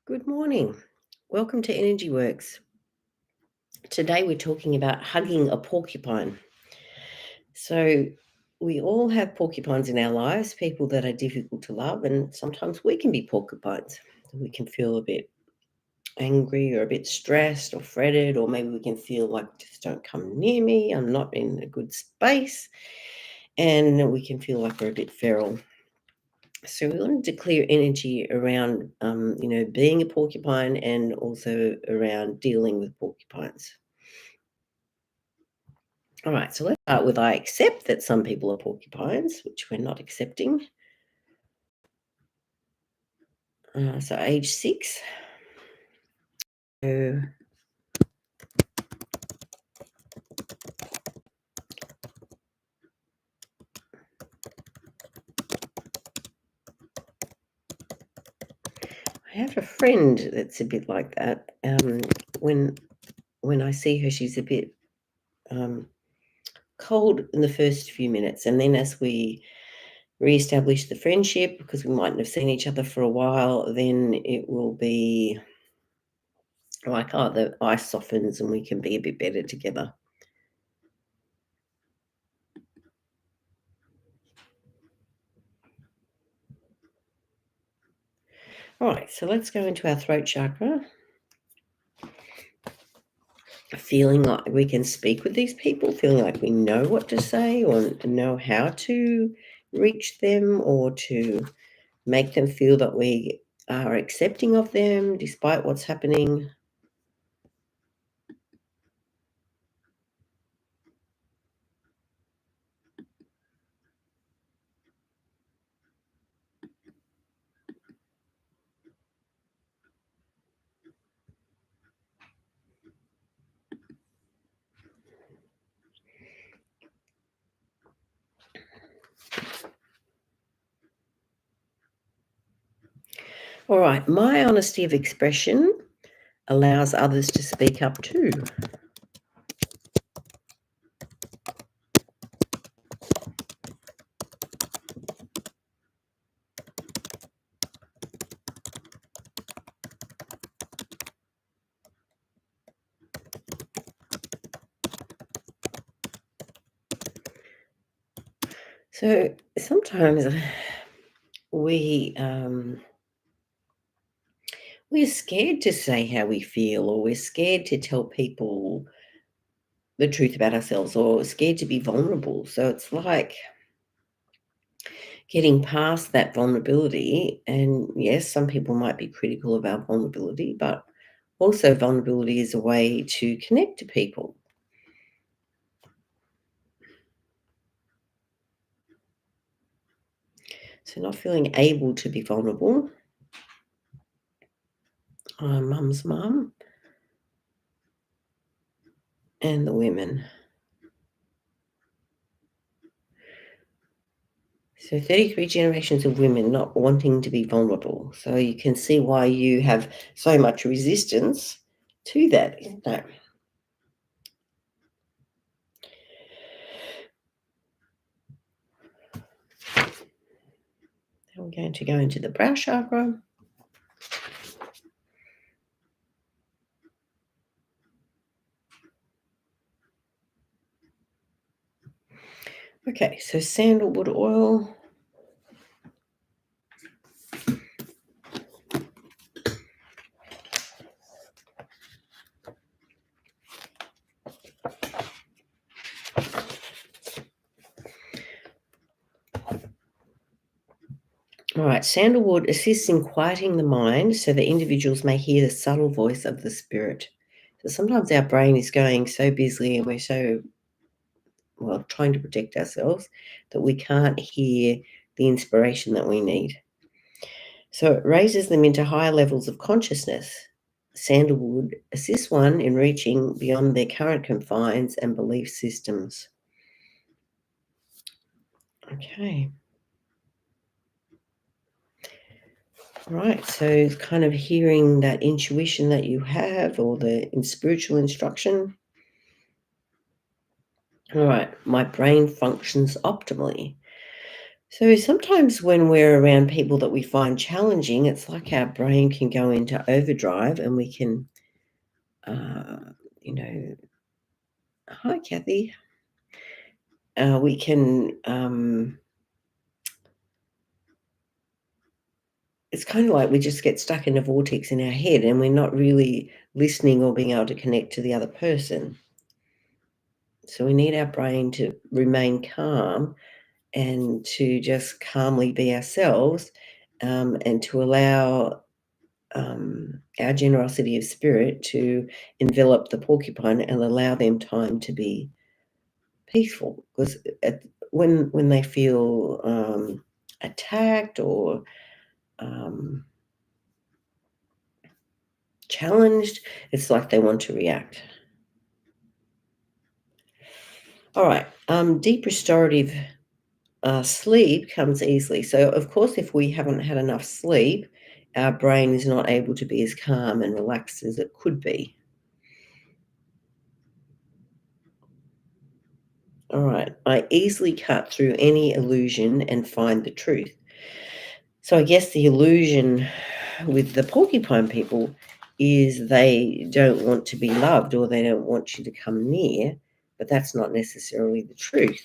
Good morning. Welcome to Energy Works. Today we're talking about hugging a porcupine. So, we all have porcupines in our lives, people that are difficult to love, and sometimes we can be porcupines. We can feel a bit angry or a bit stressed or fretted, or maybe we can feel like just don't come near me, I'm not in a good space, and we can feel like we're a bit feral. So we wanted to clear energy around, being a porcupine and also around dealing with porcupines. All right, so let's start with I accept that some people are porcupines, which we're not accepting. So age 6. So I have a friend that's a bit like that. When I see her, she's a bit um, cold in the first few minutes, and then as we reestablish the friendship, because we mightn't have seen each other for a while, then it will be like, oh, the ice softens and we can be a bit better together. All right, so let's go into our throat chakra. Feeling like we can speak with these people, feeling like we know what to say or know how to reach them or to make them feel that we are accepting of them despite what's happening. All right, my honesty of expression allows others to speak up too. So sometimes we we're scared to say how we feel, or we're scared to tell people the truth about ourselves, or scared to be vulnerable. So it's like getting past that vulnerability. And yes, some people might be critical of our vulnerability, but also vulnerability is a way to connect to people. So not feeling able to be vulnerable. Mum's mum and the women. So 33 generations of women not wanting to be vulnerable. So you can see why you have so much resistance to that, isn't it? Now we're going to go into the brow chakra. Okay, so sandalwood oil. All right, sandalwood assists in quieting the mind so that individuals may hear the subtle voice of the spirit. So sometimes our brain is going so busy and we're so, well, trying to protect ourselves that we can't hear the inspiration that we need. So it raises them into higher levels of consciousness. Sandalwood assists one in reaching beyond their current confines and belief systems. Okay. Right, so kind of hearing that intuition that you have or the spiritual instruction. All right, my brain functions optimally. So sometimes when we're around people that we find challenging, it's like our brain can go into overdrive and we can, uh, you know, hi, Kathy. We can, it's kind of like we just get stuck in a vortex in our head and we're not really listening or being able to connect to the other person. So we need our brain to remain calm and to just calmly be ourselves, and to allow our generosity of spirit to envelop the porcupine and allow them time to be peaceful. Because when they feel attacked or um, challenged, it's like they want to react. All right, deep restorative sleep comes easily. So, of course, if we haven't had enough sleep, our brain is not able to be as calm and relaxed as it could be. All right, I easily cut through any illusion and find the truth. So, I guess the illusion with the porcupine people is they don't want to be loved or they don't want you to come near, but that's not necessarily the truth.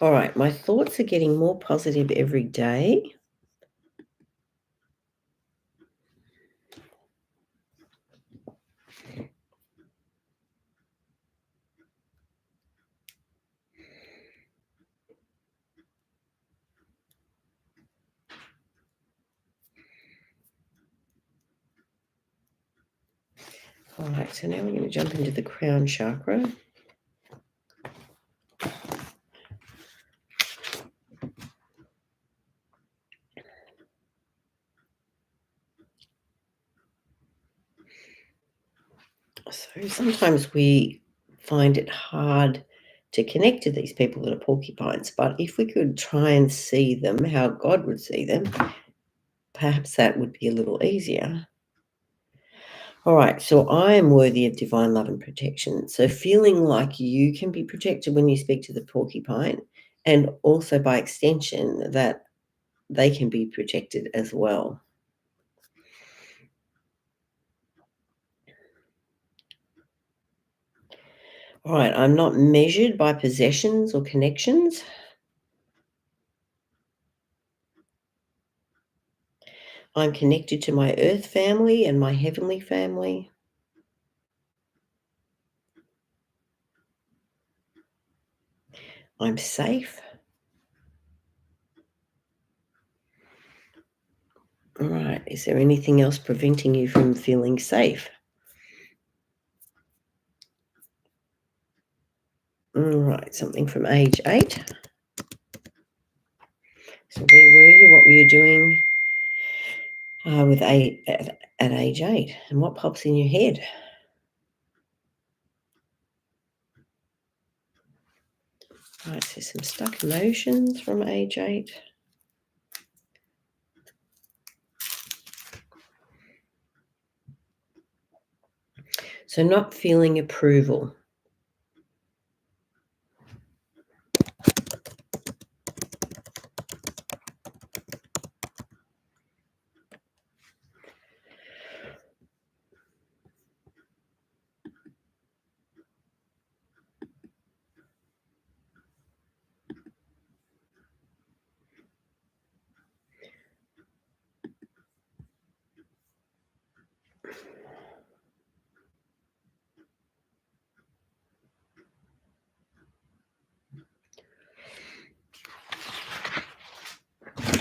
All right, my thoughts are getting more positive every day. All right, so now we're going to jump into the crown chakra. So sometimes we find it hard to connect to these people that are porcupines, but if we could try and see them how God would see them, perhaps that would be a little easier. All right, so I am worthy of divine love and protection. So feeling like you can be protected when you speak to the porcupine, and also by extension that they can be protected as well. All right, I'm not measured by possessions or connections. I'm connected to my earth family and my heavenly family. I'm safe. All right. Is there anything else preventing you from feeling safe? All right. Something from age 8. So where were you? What were you doing with at age 8? And what pops in your head? All right. So some stuck emotions from age 8. So not feeling approval.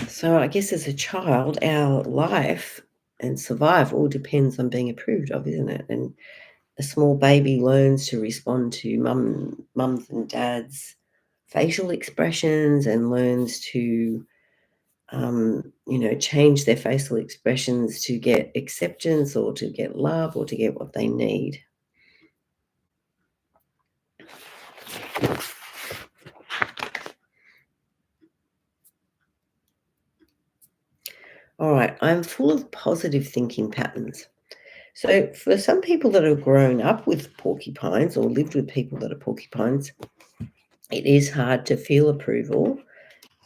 So I guess as a child, our life and survival depends on being approved of, isn't it? And a small baby learns to respond to mums and dads' facial expressions and learns to, change their facial expressions to get acceptance or to get love or to get what they need. All right, I'm full of positive thinking patterns. So, for some people that have grown up with porcupines or lived with people that are porcupines, it is hard to feel approval.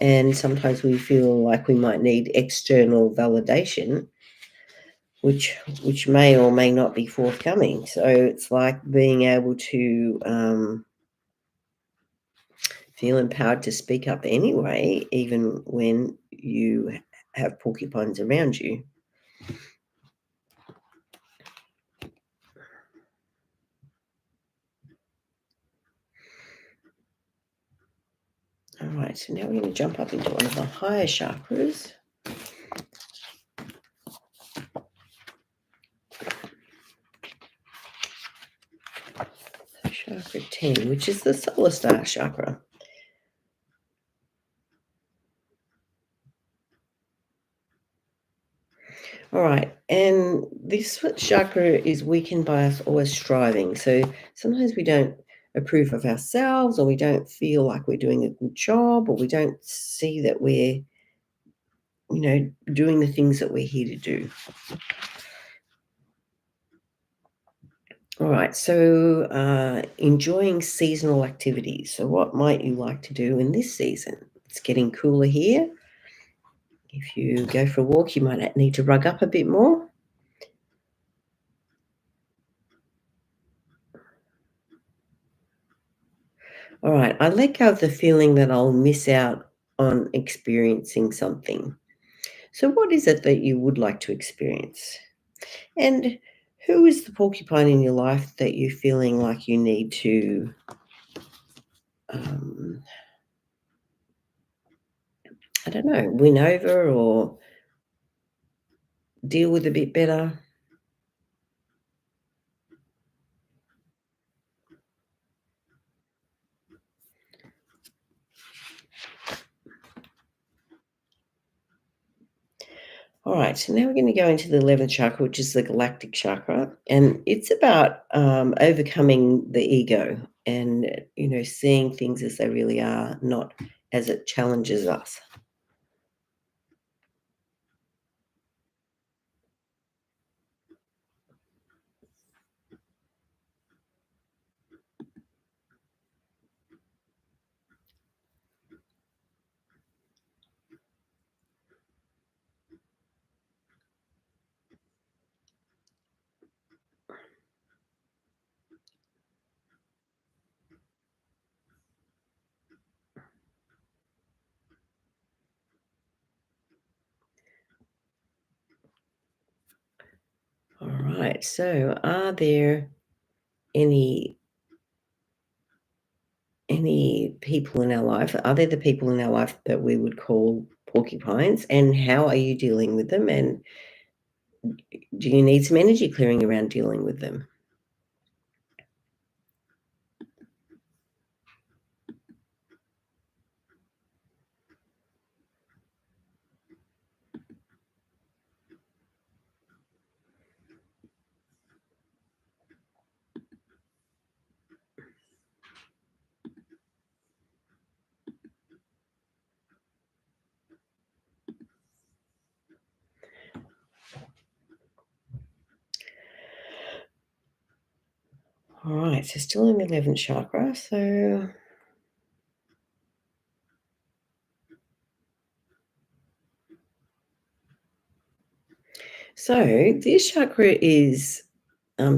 And sometimes we feel like we might need external validation, which which may or may not be forthcoming. So it's like being able to feel empowered to speak up anyway, even when you have porcupines around you. All right, so now we're going to jump up into one of the higher chakras. So chakra 10, which is the solar star chakra. All right, and this chakra is weakened by us always striving. So sometimes we don't approve of ourselves, or we don't feel like we're doing a good job, or we don't see that we're, doing the things that we're here to do. All right, so enjoying seasonal activities. So, what might you like to do in this season? It's getting cooler here. If you go for a walk, you might need to rug up a bit more. All right, I let go of the feeling that I'll miss out on experiencing something. So, what is it that you would like to experience? And who is the porcupine in your life that you're feeling like you need to, um, I don't know, win over or deal with a bit better? All right, so now we're going to go into the 11th chakra, which is the galactic chakra, and it's about overcoming the ego and seeing things as they really are, not as it challenges us. All right, so are there any people in our life? Are there the people in our life that we would call porcupines, and how are you dealing with them? And do you need some energy clearing around dealing with them? All right, so still in the 11th chakra. So this chakra is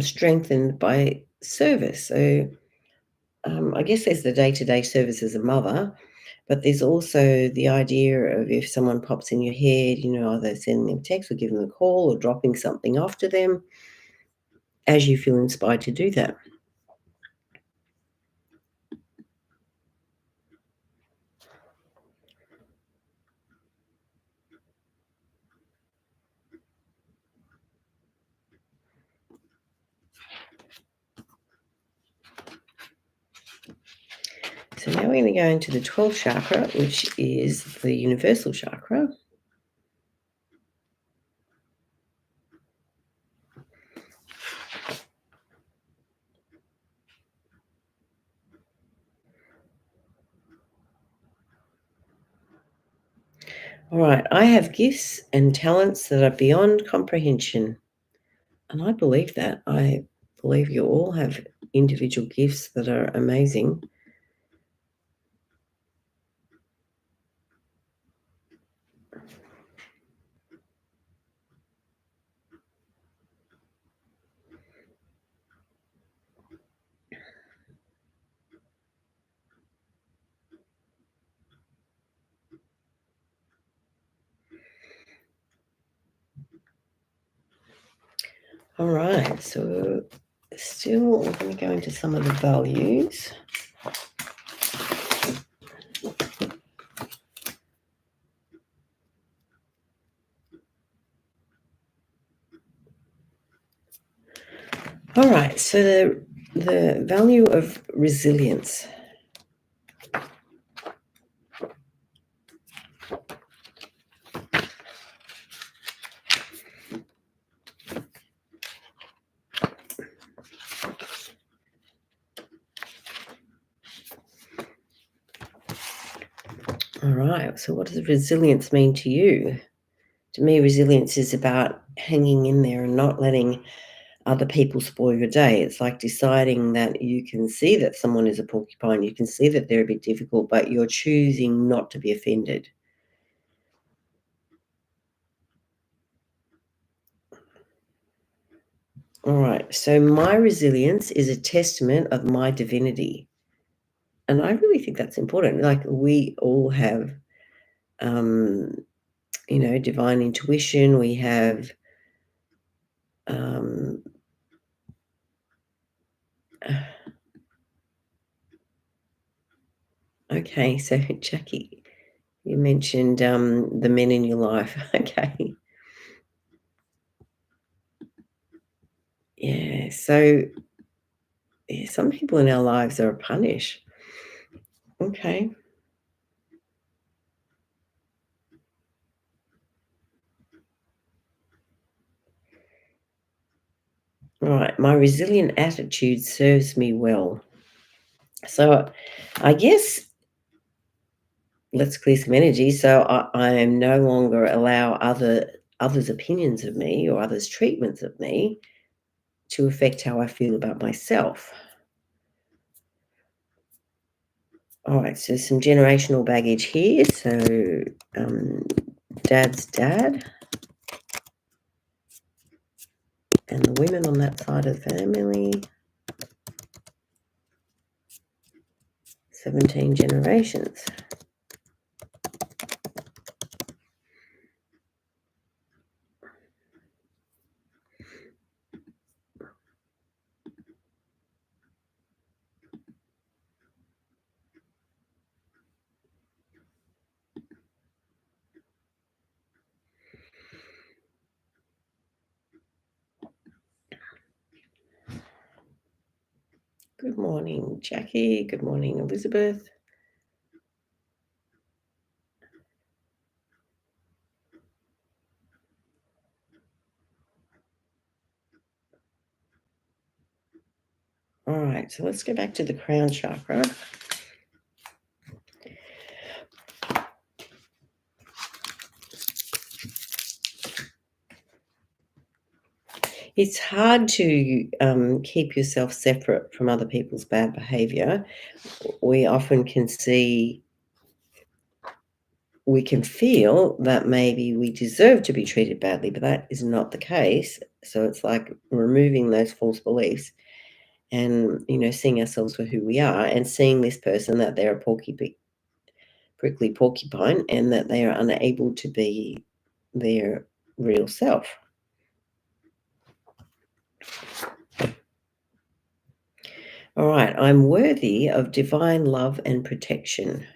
strengthened by service. So I guess there's the day-to-day service as a mother, but there's also the idea of if someone pops in your head, either sending them a text or giving them a call or dropping something off to them as you feel inspired to do that. So now we're going to go into the 12th chakra, which is the universal chakra. All right, I have gifts and talents that are beyond comprehension. And I believe that. I believe you all have individual gifts that are amazing. All right, so still we're going to go into some of the values. All right, so the value of resilience. All right, so what does resilience mean to you? To me, resilience is about hanging in there and not letting other people spoil your day. It's like deciding that you can see that someone is a porcupine, you can see that they're a bit difficult, but you're choosing not to be offended. All right, so my resilience is a testament of my divinity. And I really think that's important. Like we all have, um, divine intuition. We have, um, okay, so Jackie, you mentioned the men in your life. Okay. Yeah. So yeah, some people in our lives are a punish. Okay. All right. My resilient attitude serves me well. So I guess let's clear some energy. So I am no longer allow others' opinions of me or others' treatments of me to affect how I feel about myself. All right, so some generational baggage here. So, um, dad's dad and the women on that side of the family, 17 generations. Good morning, Jackie. Good morning, Elizabeth. All right, so let's go back to the crown chakra. It's hard to keep yourself separate from other people's bad behavior. We often can see, we can feel that maybe we deserve to be treated badly, but that is not the case. So it's like removing those false beliefs and, seeing ourselves for who we are and seeing this person that they're a prickly porcupine and that they are unable to be their real self. All right, I'm worthy of divine love and protection.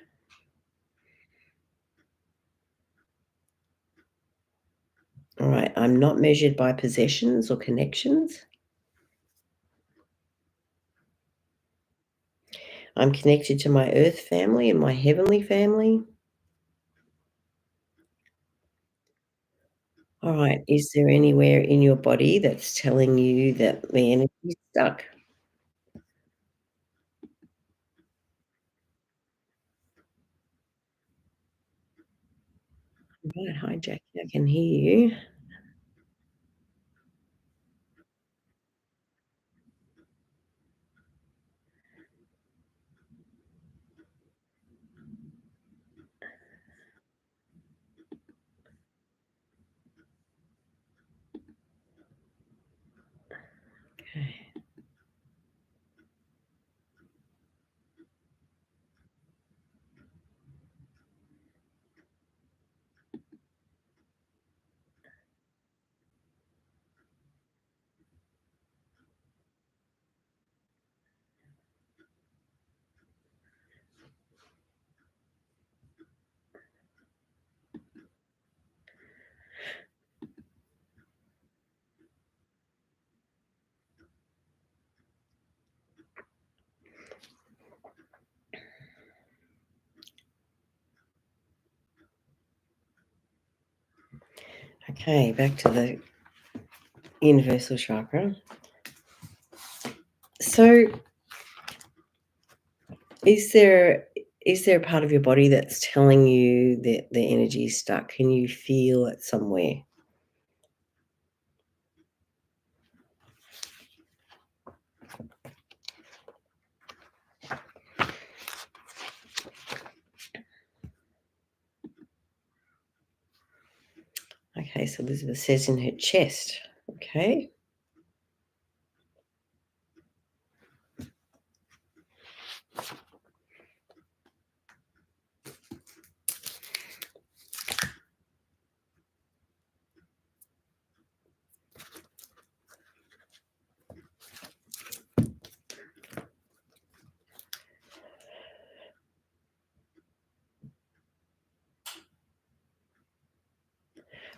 All right, I'm not measured by possessions or connections. I'm connected to my earth family and my heavenly family. All right, is there anywhere in your body that's telling you that the energy is stuck? All right, hi Jackie, I can hear you. Okay. Okay, back to the universal chakra. So is there a part of your body that's telling you that the energy is stuck? Can you feel it somewhere? Okay, so Elizabeth says in her chest. Okay.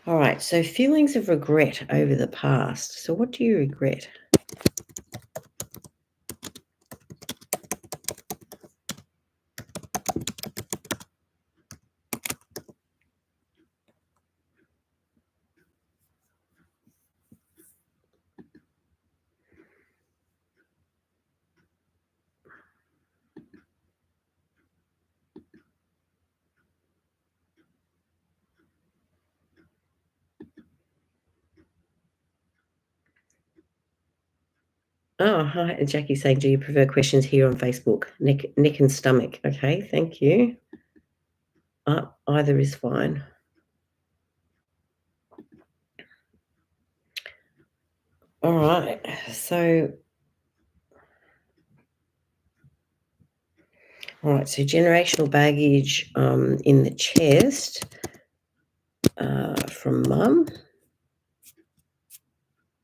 All right, so feelings of regret over the past. So what do you regret? Oh, hi. Jackie's saying, do you prefer questions here on Facebook? Neck and stomach. Okay, thank you. Either is fine. All right. So, generational baggage in the chest from mum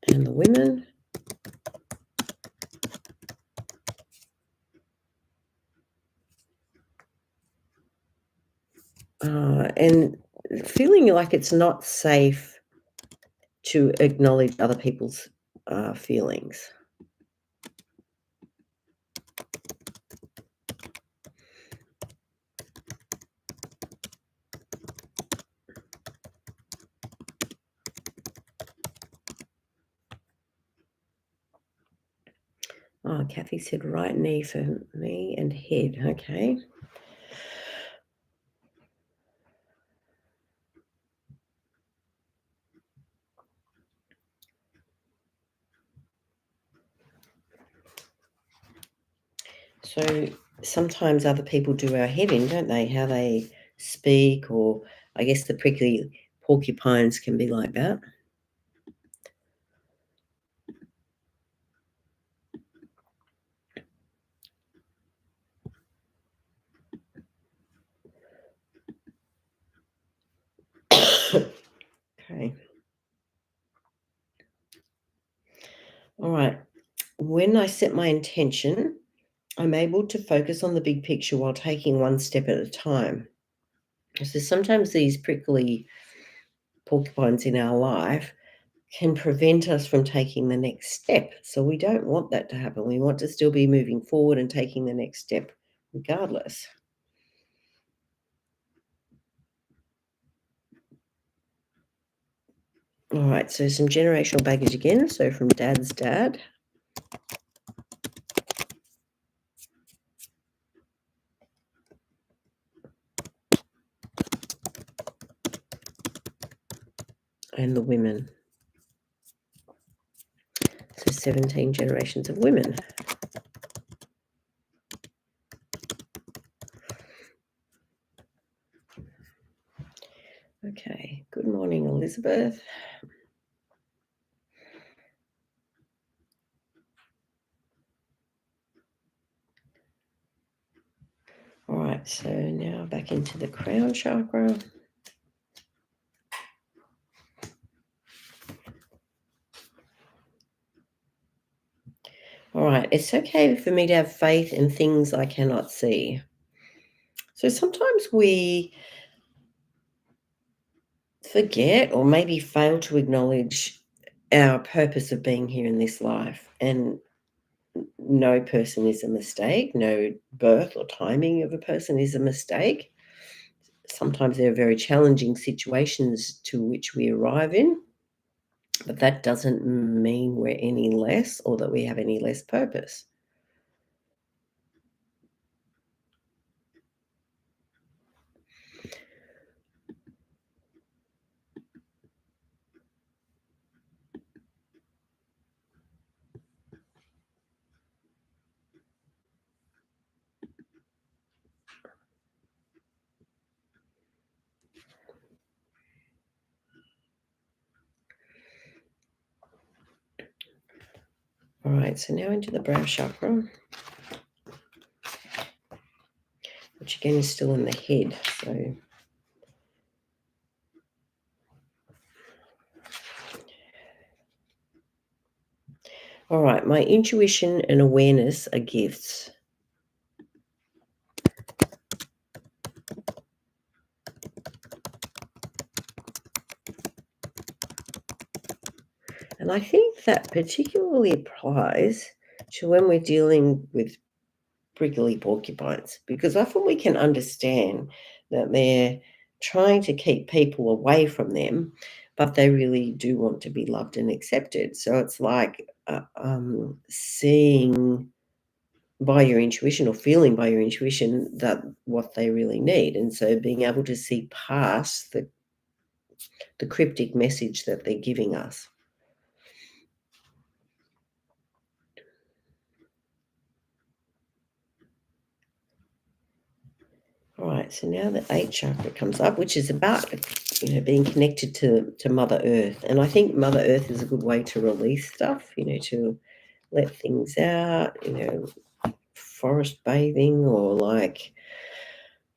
and the women. And feeling like it's not safe to acknowledge other people's feelings. Oh, Kathy said right knee for me and head. Okay. So sometimes other people do our head in, don't they? How they speak, or I guess the prickly porcupines can be like that. Okay. All right. When I set my intention, I'm able to focus on the big picture while taking one step at a time. So sometimes these prickly porcupines in our life can prevent us from taking the next step. So we don't want that to happen. We want to still be moving forward and taking the next step regardless. All right, so some generational baggage again. So from dad's dad. And the women. So 17 generations of women. Okay, good morning, Elizabeth. right, so now back into the crown chakra. All right, it's okay for me to have faith in things I cannot see. So sometimes we forget or maybe fail to acknowledge our purpose of being here in this life. And no person is a mistake. No birth or timing of a person is a mistake. Sometimes there are very challenging situations to which we arrive in, but that doesn't mean we're any less or that we have any less purpose. All right, so now into the brow chakra, which again is still in the head. So all right, my intuition and awareness are gifts. And I think that particularly applies to when we're dealing with prickly porcupines, because often we can understand that they're trying to keep people away from them, but they really do want to be loved and accepted. So it's like seeing by your intuition or feeling by your intuition that what they really need. And so being able to see past the cryptic message that they're giving us. All right, so now the 8th chakra comes up, which is about being connected to Mother Earth. And I think Mother Earth is a good way to release stuff, to let things out, forest bathing or like,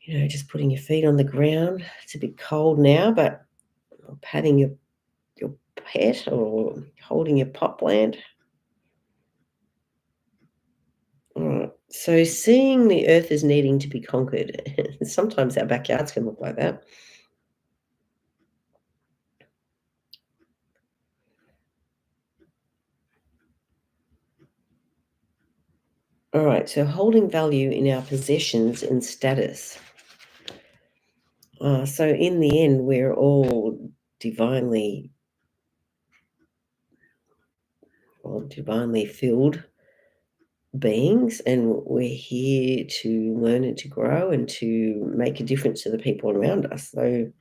just putting your feet on the ground. It's a bit cold now, but patting your pet or holding your pot plant. All right. So seeing the earth as needing to be conquered. Sometimes our backyards can look like that. All right, so holding value in our possessions and status. So in the end, we're all divinely filled beings, and we're here to learn and to grow and to make a difference to the people around us. So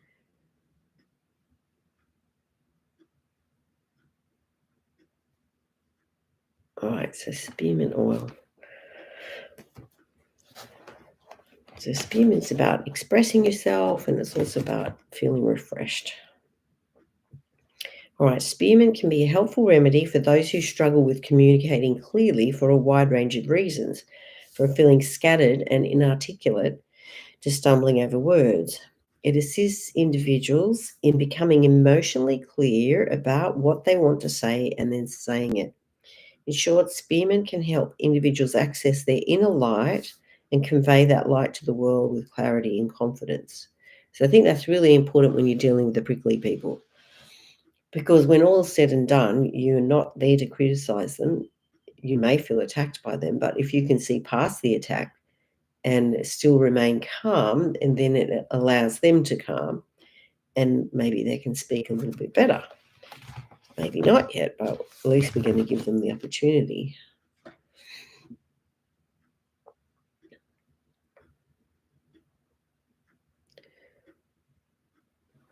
all right, so spearmint oil. So spearmint's about expressing yourself, and it's also about feeling refreshed. All right, spearmint can be a helpful remedy for those who struggle with communicating clearly for a wide range of reasons, from feeling scattered and inarticulate to stumbling over words. It assists individuals in becoming emotionally clear about what they want to say and then saying it. In short, spearmint can help individuals access their inner light and convey that light to the world with clarity and confidence. So I think that's really important when you're dealing with the prickly people. Because when all's said and done, you're not there to criticize them. You may feel attacked by them, but if you can see past the attack and still remain calm, and then it allows them to calm, and maybe they can speak a little bit better. Maybe not yet, but at least we're going to give them the opportunity.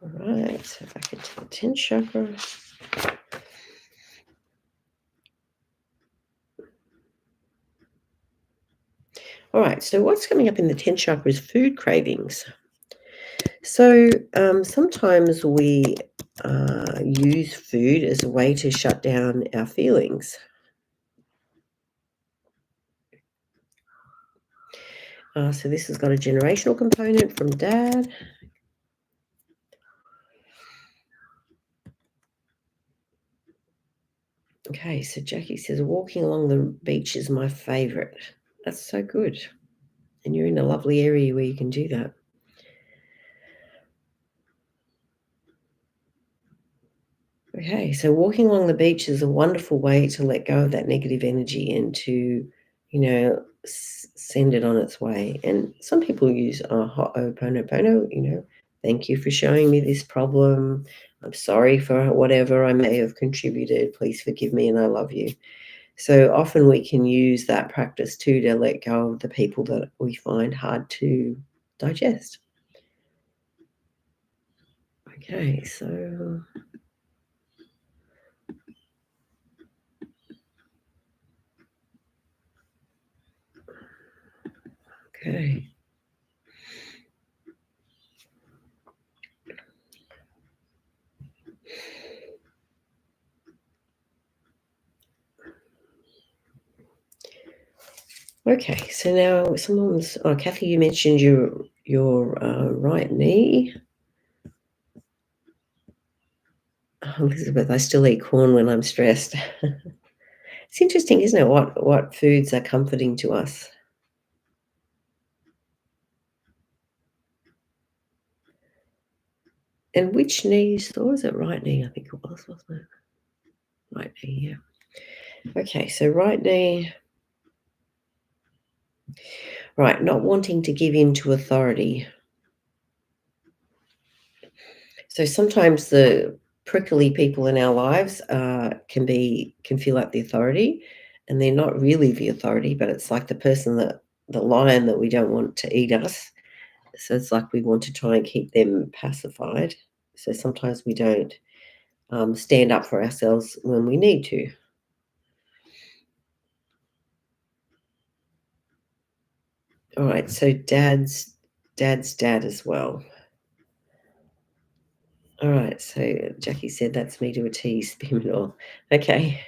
All right, so back into the 10th chakra. All right, so what's coming up in the 10th chakra is food cravings. So sometimes we use food as a way to shut down our feelings. So this has got a generational component from Dad. Okay, so Jackie says, walking along the beach is my favourite. That's so good. And you're in a lovely area where you can do that. Okay, so walking along the beach is a wonderful way to let go of that negative energy and to, send it on its way. And some people use Ho'oponopono, thank you for showing me this problem. I'm sorry for whatever I may have contributed. Please forgive me and I love you. So often we can use that practice too to let go of the people that we find hard to digest. Okay, so okay. Okay, so now Kathy, you mentioned your right knee. Elizabeth, I still eat corn when I'm stressed. It's interesting, isn't it, what foods are comforting to us? And which knees? Or was it right knee? I think it was, wasn't it? Right knee, yeah. Okay, so right knee. Right, not wanting to give in to authority. So sometimes the prickly people in our lives can feel like the authority, and they're not really the authority, but it's like the lion that we don't want to eat us. So it's like we want to try and keep them pacified. So sometimes we don't stand up for ourselves when we need to. All right, so dad's dad as well. All right, so Jackie said that's me to a T, spearmint oil. Okay.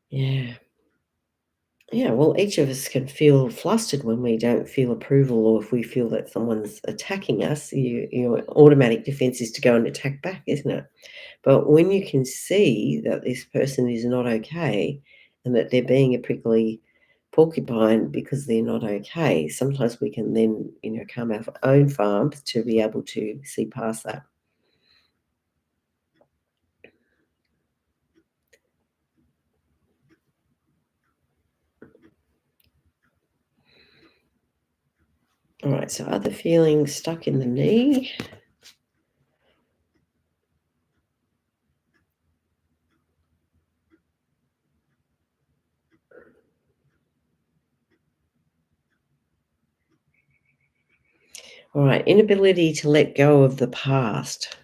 Yeah. Yeah, well, each of us can feel flustered when we don't feel approval or if we feel that someone's attacking us. Your automatic defense is to go and attack back, isn't it? But when you can see that this person is not okay and that they're being a prickly porcupine because they're not okay, sometimes we can then, calm our own farms to be able to see past that. All right, so other feelings stuck in the knee. All right, inability to let go of the past.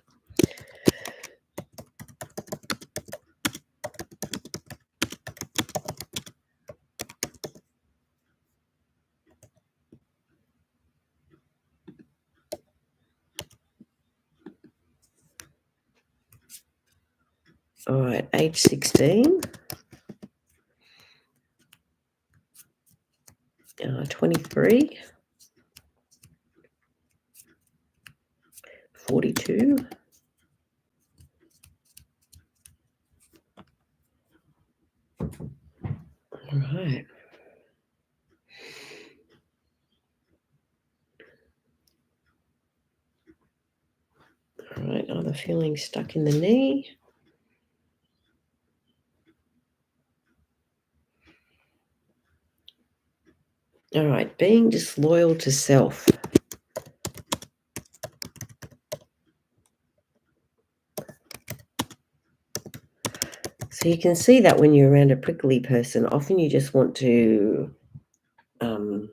All right, age 16, 23, 42. All right. All right, other feelings stuck in the knee. All right, being disloyal to self. So you can see that when you're around a prickly person, often you just want to um,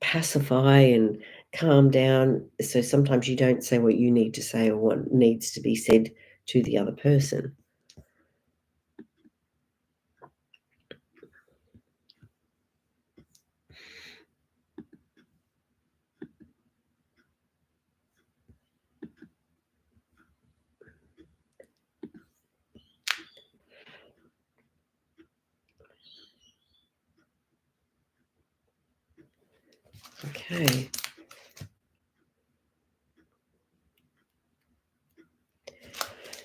pacify and calm down. So sometimes you don't say what you need to say or what needs to be said to the other person. Okay.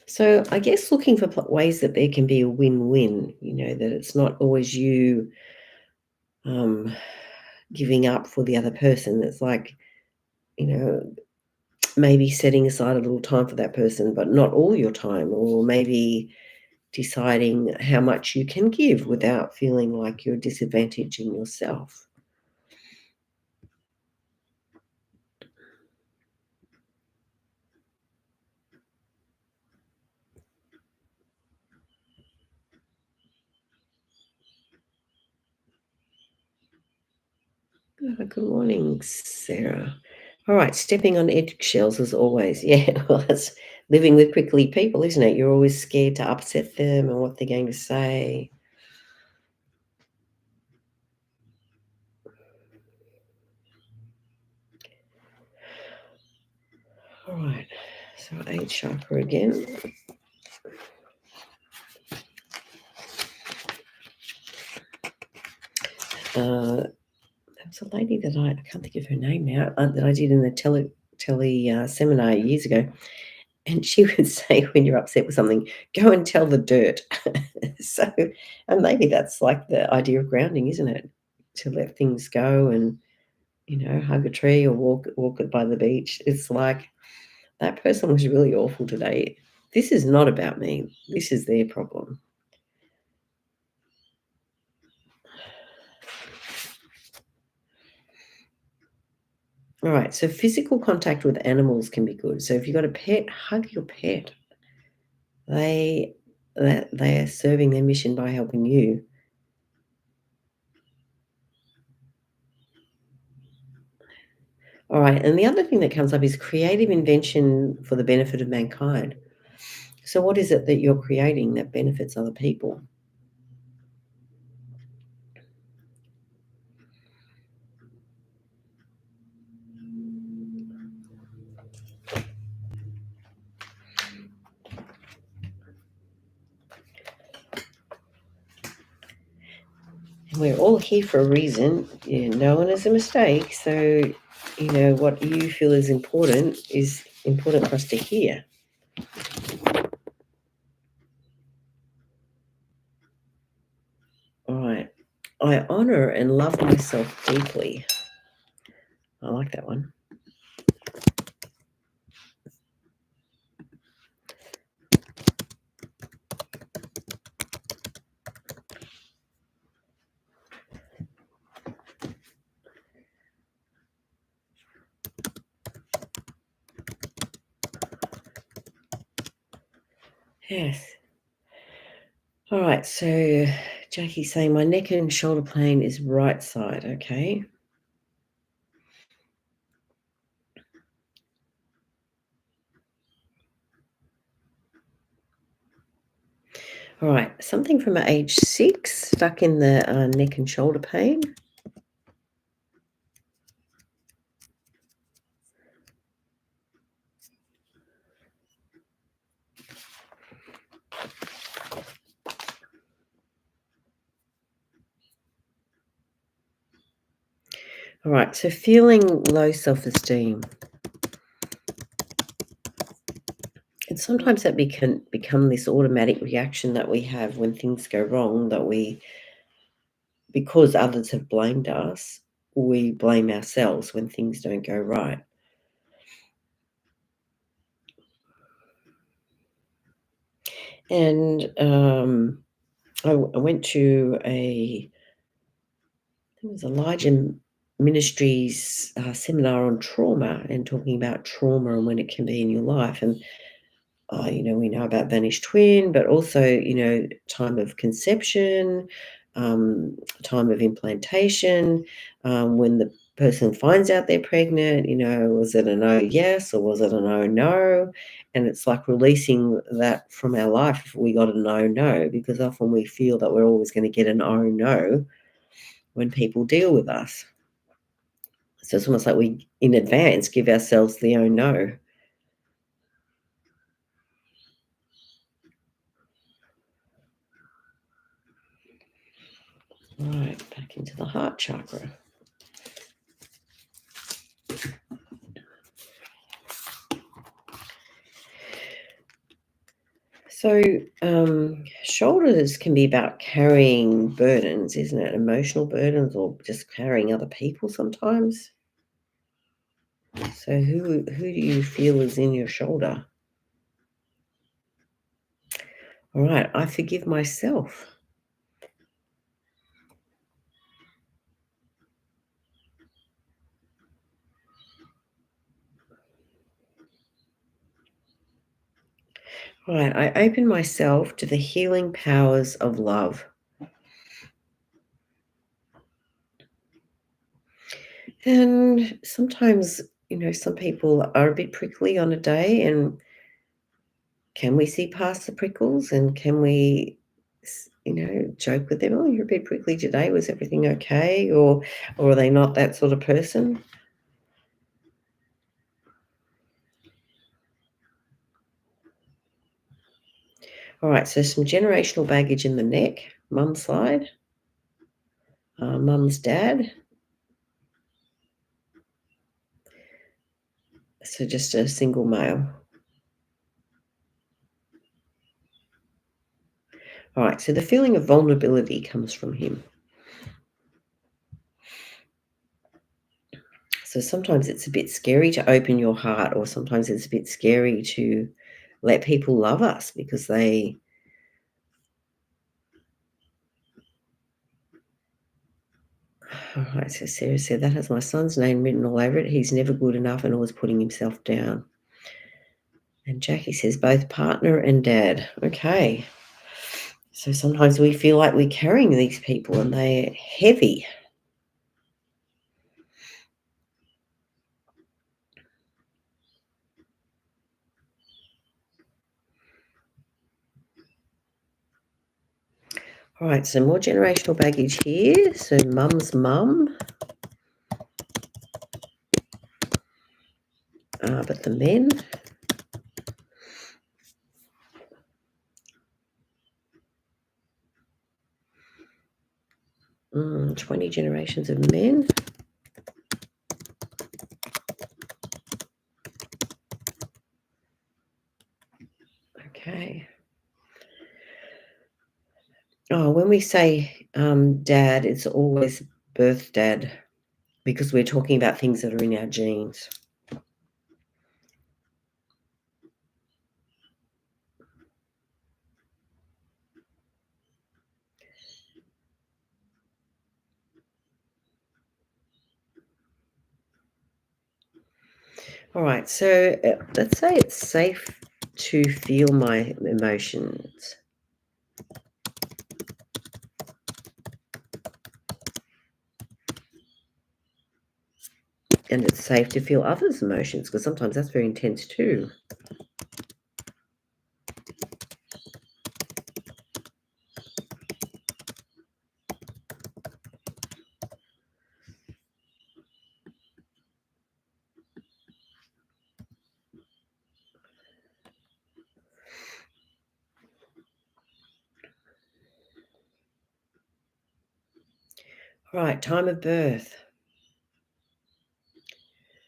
So I guess looking for ways that there can be a win-win, that it's not always you um, giving up for the other person. It's like, you know, maybe setting aside a little time for that person, but not all your time, or maybe deciding how much you can give without feeling like you're disadvantaging yourself. Good morning, Sarah. All right, stepping on eggshells as always. Yeah, well, that's living with prickly people, isn't it? You're always scared to upset them and what they're going to say. All right, so 8 chakra again. There was a lady that I can't think of her name now, that I did in the tele seminar years ago, and she would say, when you're upset with something, go and tell the dirt. So, and maybe that's like the idea of grounding, isn't it? To let things go and, hug a tree or walk it by the beach. It's like, that person was really awful today. This is not about me. This is their problem. All right. So physical contact with animals can be good. So if you've got a pet, hug your pet. They they are serving their mission by helping you. All right. And the other thing that comes up is creative invention for the benefit of mankind. So what is it that you're creating that benefits other people? And we're all here for a reason. Yeah, no one is a mistake. So, what you feel is important for us to hear. All right. I honor and love myself deeply. I like that one. Yes. All right. So Jackie's saying my neck and shoulder pain is right side. Okay. All right. Something from age 6 stuck in the neck and shoulder pain. All right. So feeling low self-esteem. And sometimes that can become this automatic reaction that we have when things go wrong, that because others have blamed us, we blame ourselves when things don't go right. And I went to it was Elijah Ministries seminar on trauma, and talking about trauma and when it can be in your life. And we know about vanished twin, but also, time of conception, time of implantation, when the person finds out they're pregnant, was it a no yes or was it a no no? And it's like releasing that from our life if we got a no no, because often we feel that we're always going to get an oh no when people deal with us. So it's almost like we, in advance, give ourselves the oh no. Right, back into the heart chakra. So, shoulders can be about carrying burdens, isn't it? Emotional burdens or just carrying other people sometimes. So, who do you feel is in your shoulder? All right, I forgive myself. All right, I open myself to the healing powers of love. And sometimes, some people are a bit prickly on a day, and can we see past the prickles and can we, joke with them? Oh, you're a bit prickly today. Was everything okay? Or are they not that sort of person? All right, so some generational baggage in the neck, mum's side, mum's dad. So just a single male. All right, so the feeling of vulnerability comes from him. So sometimes it's a bit scary to open your heart, or sometimes it's a bit scary to let people love us because they. All right, so Sarah said that has my son's name written all over it. He's never good enough and always putting himself down. And Jackie says both partner and dad. Okay. So sometimes we feel like we're carrying these people and they're heavy. All right, so more generational baggage here. So mum's mum. But the men. 20 generations of men. Okay. Oh, when we say dad, it's always birth dad because we're talking about things that are in our genes. All right, so let's say it's safe to feel my emotions. And it's safe to feel others' emotions because sometimes that's very intense too. All right, time of birth.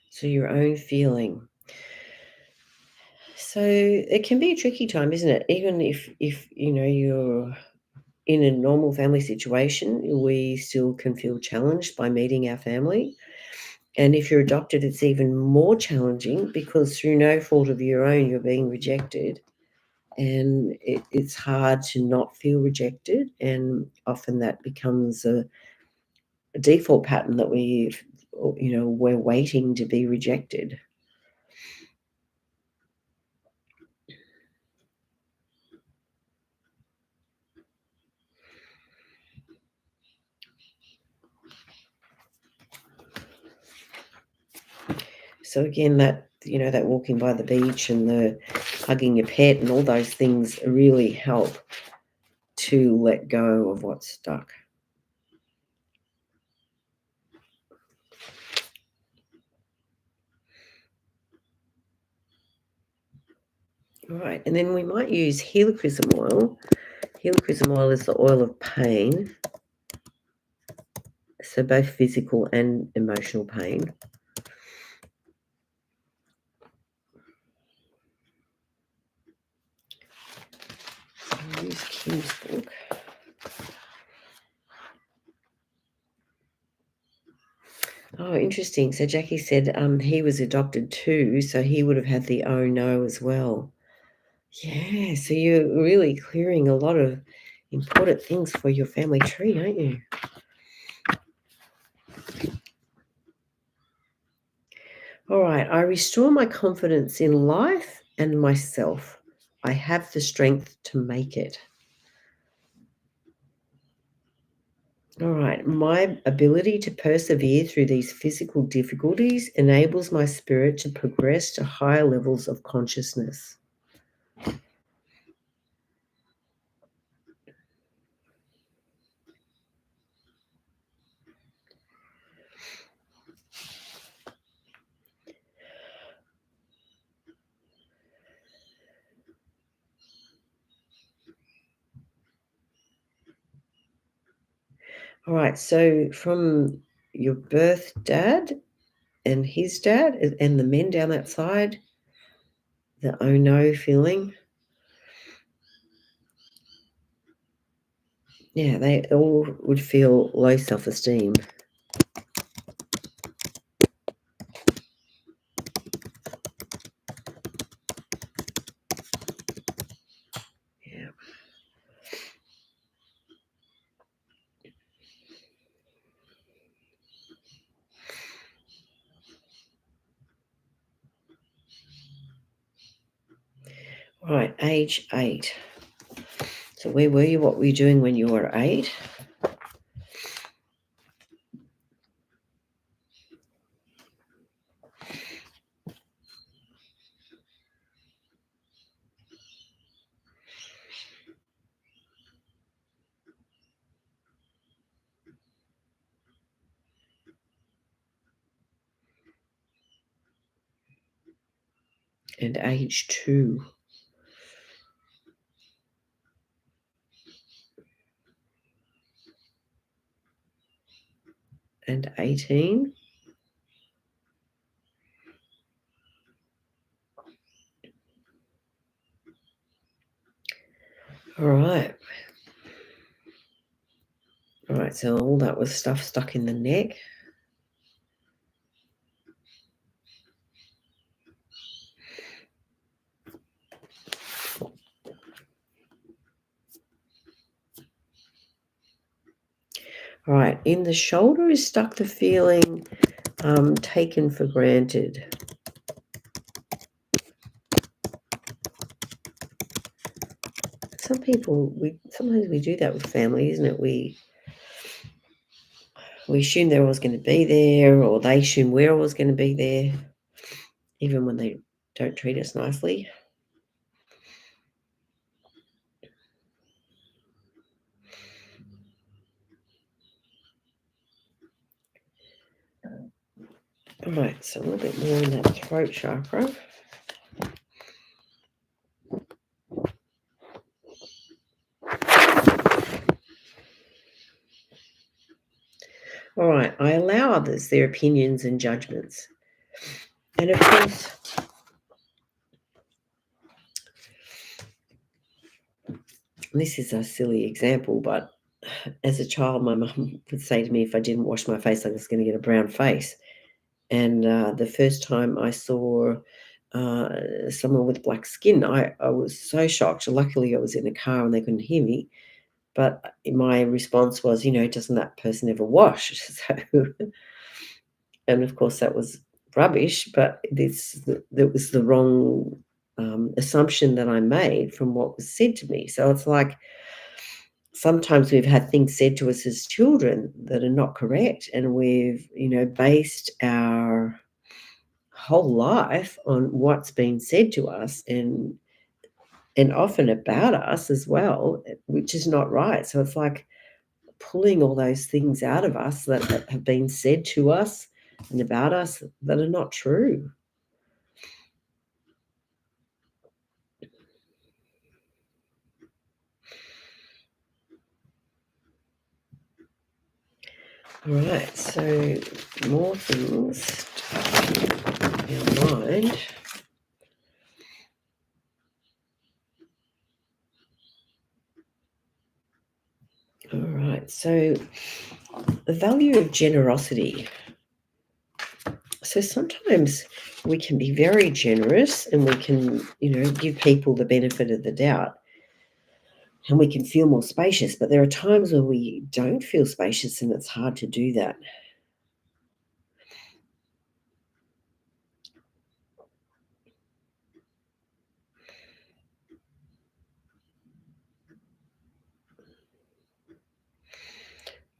So your own feeling. So it can be a tricky time, isn't it? Even if you're in a normal family situation, we still can feel challenged by meeting our family. And if you're adopted, it's even more challenging because through no fault of your own, you're being rejected. And it's hard to not feel rejected. And often that becomes a default pattern that we're waiting to be rejected. So again, that walking by the beach and the hugging your pet and all those things really help to let go of what's stuck. All right, and then we might use helichrysum oil. Helichrysum oil is the oil of pain, so both physical and emotional pain. I'll use Kim's book. Oh, interesting. So Jackie said he was adopted too, so he would have had the oh no as well. Yeah, so you're really clearing a lot of important things for your family tree, aren't you? All right, I restore my confidence in life and myself. I have the strength to make it. All right, my ability to persevere through these physical difficulties enables my spirit to progress to higher levels of consciousness. All right, so from your birth dad and his dad and the men down that side, the oh no feeling, yeah, they all would feel low self-esteem. Yeah. All right, age 8. So where were you? What were you doing when you were 8? And age 2. And 18. All right. All right, so all that was stuff stuck in the neck. All right, in the shoulder is stuck the feeling taken for granted. Some people, sometimes we do that with family, isn't it? We assume they're always going to be there, or they assume we're always going to be there, even when they don't treat us nicely. All right, so a little bit more in that throat chakra. All right, I allow others their opinions and judgments. And of course, this is a silly example, but as a child, my mum would say to me if I didn't wash my face, I was going to get a brown face. And the first time I saw someone with black skin, I was so shocked. Luckily, I was in a car and they couldn't hear me. But my response was, doesn't that person ever wash? So, and of course, that was rubbish. But that was the wrong assumption that I made from what was said to me. So it's like sometimes we've had things said to us as children that are not correct, and we've based our whole life on what's been said to us and often about us as well, which is not right. So it's like pulling all those things out of us that have been said to us and about us that are not true. All right, so more things in our mind. so the value of generosity. So sometimes we can be very generous and we can, give people the benefit of the doubt and we can feel more spacious. But there are times when we don't feel spacious and it's hard to do that.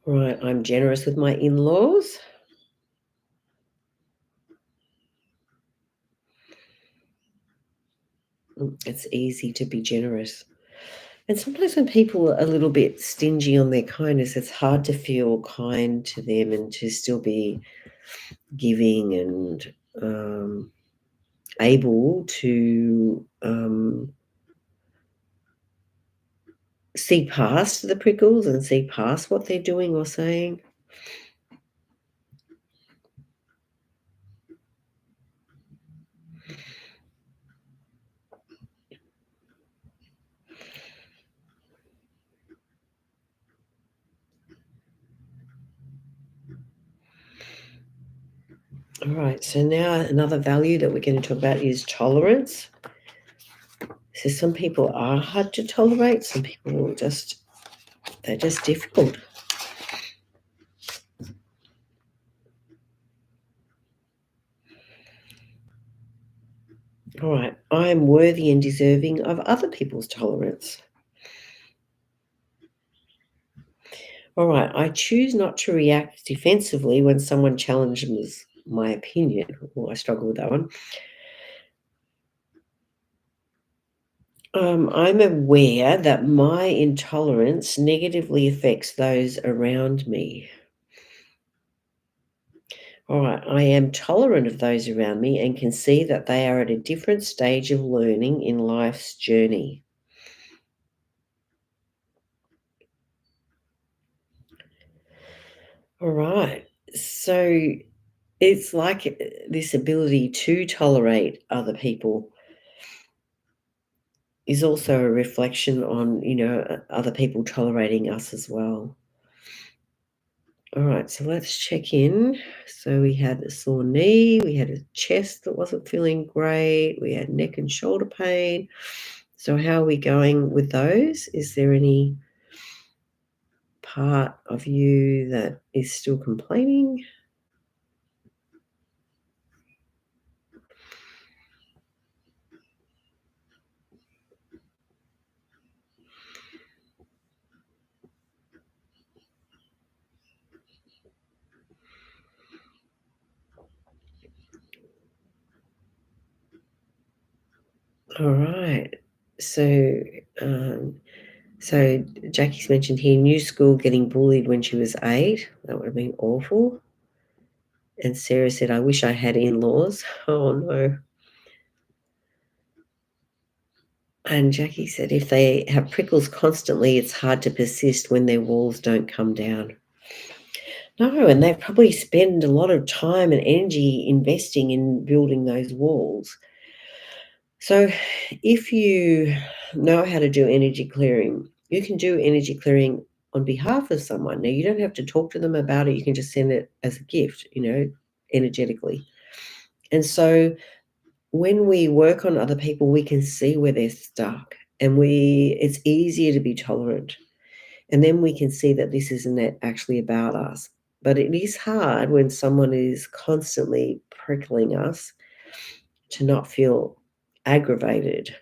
Right, I'm generous with my in-laws. It's easy to be generous. And sometimes when people are a little bit stingy on their kindness, it's hard to feel kind to them and to still be giving and able to see past the prickles and see past what they're doing or saying. All right, so now another value that we're going to talk about is tolerance. So some people are hard to tolerate, some people they're just difficult. All right, I am worthy and deserving of other people's tolerance. All right, I choose not to react defensively when someone challenges my opinion. Oh, I struggle with that one. I'm aware that my intolerance negatively affects those around me. All right, I am tolerant of those around me and can see that they are at a different stage of learning in life's journey. All right, so it's like this ability to tolerate other people is also a reflection on, other people tolerating us as well. All right, so let's check in. So we had a sore knee, we had a chest that wasn't feeling great, we had neck and shoulder pain. So how are we going with those? Is there any part of you that is still complaining? All right. So, so Jackie's mentioned here, new school, getting bullied when she was 8. That would have been awful. And Sarah said, I wish I had in-laws. Oh, no. And Jackie said, if they have prickles constantly, it's hard to persist when their walls don't come down. No, and they probably spend a lot of time and energy investing in building those walls. So if you know how to do energy clearing, you can do energy clearing on behalf of someone. Now, you don't have to talk to them about it. You can just send it as a gift, energetically. And so when we work on other people, we can see where they're stuck and it's easier to be tolerant. And then we can see that this isn't actually about us. But it is hard when someone is constantly prickling us to not feel aggravated.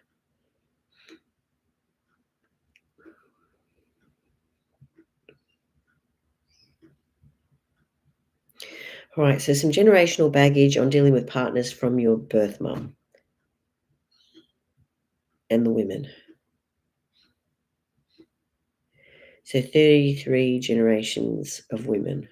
All right, so some generational baggage on dealing with partners from your birth mum and the women. So 33 generations of women.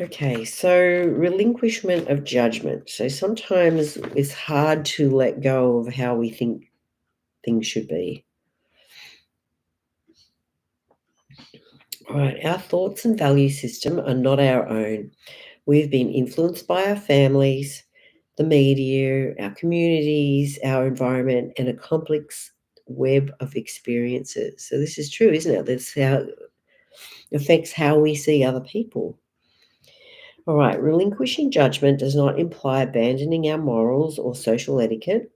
Okay, so relinquishment of judgment. So sometimes it's hard to let go of how we think things should be. All right, our thoughts and value system are not our own. We've been influenced by our families, the media, our communities, our environment, and a complex web of experiences. So this is true, isn't it? That's how it affects how we see other people. All right, relinquishing judgment does not imply abandoning our morals or social etiquette.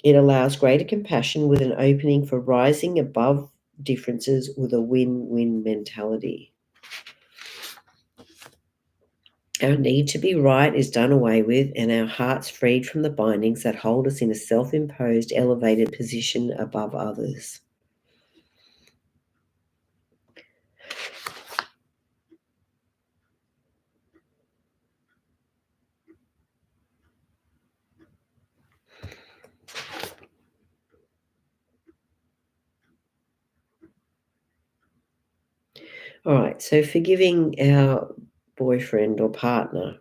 It allows greater compassion with an opening for rising above differences with a win-win mentality. Our need to be right is done away with, and our hearts freed from the bindings that hold us in a self imposed, elevated position above others. All right, so forgiving our boyfriend or partner.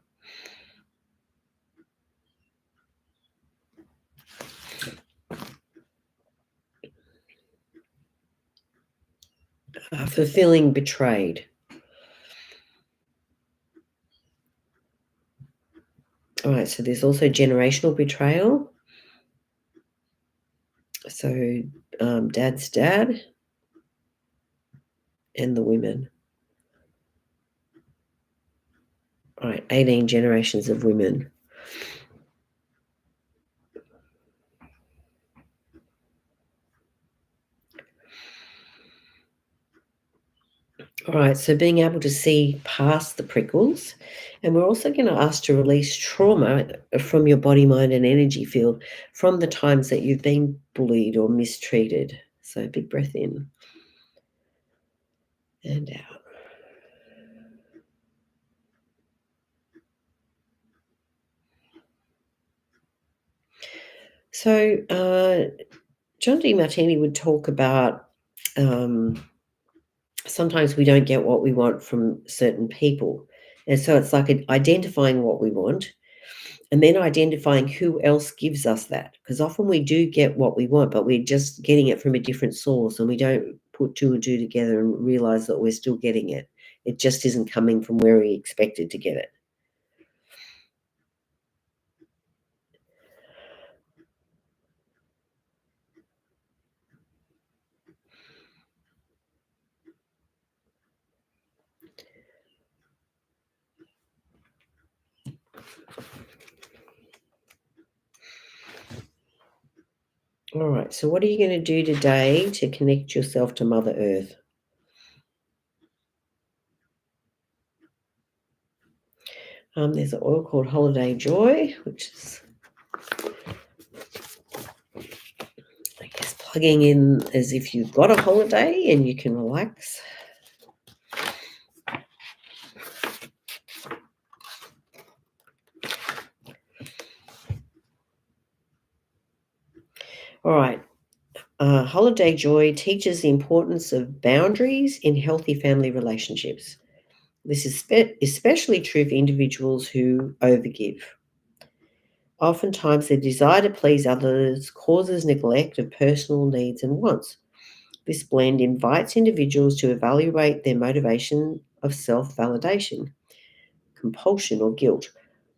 For feeling betrayed. All right, so there's also generational betrayal. So dad's dad and the women. All right, 18 generations of women. All right, so being able to see past the prickles, and we're also going to ask to release trauma from your body, mind, and energy field from the times that you've been bullied or mistreated. So big breath in and out. So John D. Martini would talk about um, sometimes we don't get what we want from certain people. And so it's like identifying what we want and then identifying who else gives us that. Because often we do get what we want, but we're just getting it from a different source and we don't put two and two together and realize that we're still getting it. It just isn't coming from where we expected to get it. All right, so what are you going to do today to connect yourself to Mother Earth? There's an oil called Holiday Joy, which is, I guess, plugging in as if you've got a holiday and you can relax. All right. Holiday Joy teaches the importance of boundaries in healthy family relationships. This is especially true for individuals who overgive. Oftentimes, the desire to please others causes neglect of personal needs and wants. This blend invites individuals to evaluate their motivation of self validation, compulsion, or guilt.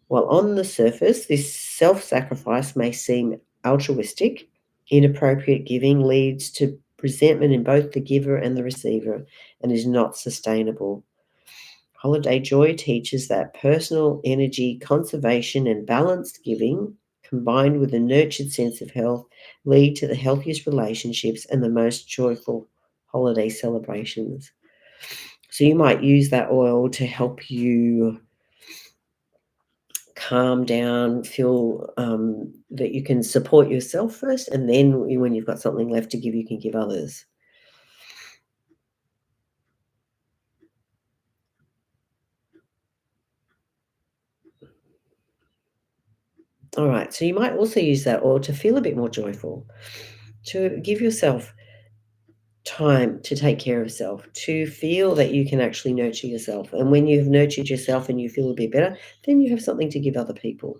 While on the surface, this self sacrifice may seem altruistic, inappropriate giving leads to resentment in both the giver and the receiver and is not sustainable. Holiday Joy teaches that personal energy conservation and balanced giving, combined with a nurtured sense of health, lead to the healthiest relationships and the most joyful holiday celebrations. So you might use that oil to help you calm down, feel that you can support yourself first, and then when you've got something left to give, you can give others. All right, so you might also use that oil to feel a bit more joyful, to give yourself time to take care of yourself, to feel that you can actually nurture yourself. And when you've nurtured yourself and you feel a bit better, then you have something to give other people.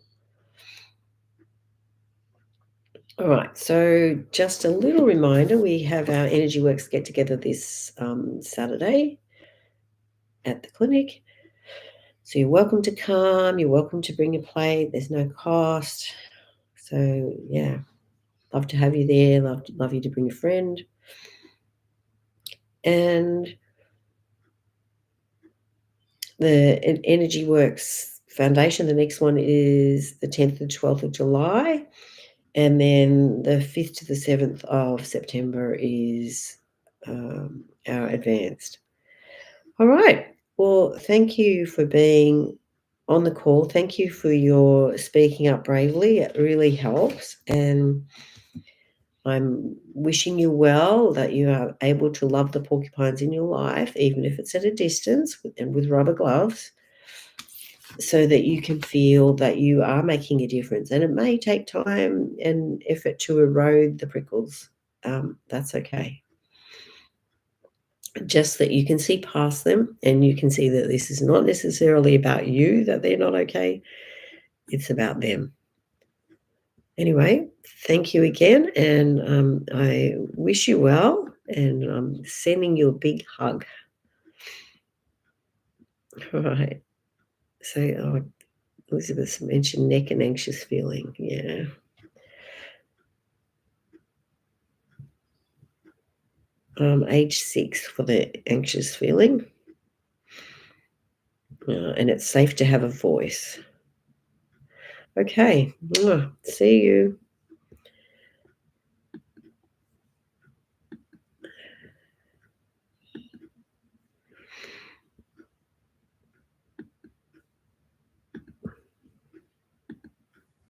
All right, so just a little reminder, we have our Energy Works get together this Saturday. at the clinic. So you're welcome to come. You're welcome to bring a plate. There's no cost. So yeah, love to have you there. Love you to bring a friend. And the Energy Works Foundation, the next one is the 10th and 12th of July. And then the 5th to the 7th of September is our advanced. All right. Well, thank you for being on the call. Thank you for your speaking up bravely. It really helps. And I'm wishing you well, that you are able to love the porcupines in your life, even if it's at a distance and with rubber gloves, so that you can feel that you are making a difference. And it may take time and effort to erode the prickles. That's okay. Just that you can see past them and you can see that this is not necessarily about you, that they're not okay. It's about them. Anyway, thank you again, and I wish you well, and I'm sending you a big hug. All right. So, Elizabeth mentioned neck and anxious feeling. Yeah. Age 6 for the anxious feeling. And it's safe to have a voice. Okay. See you.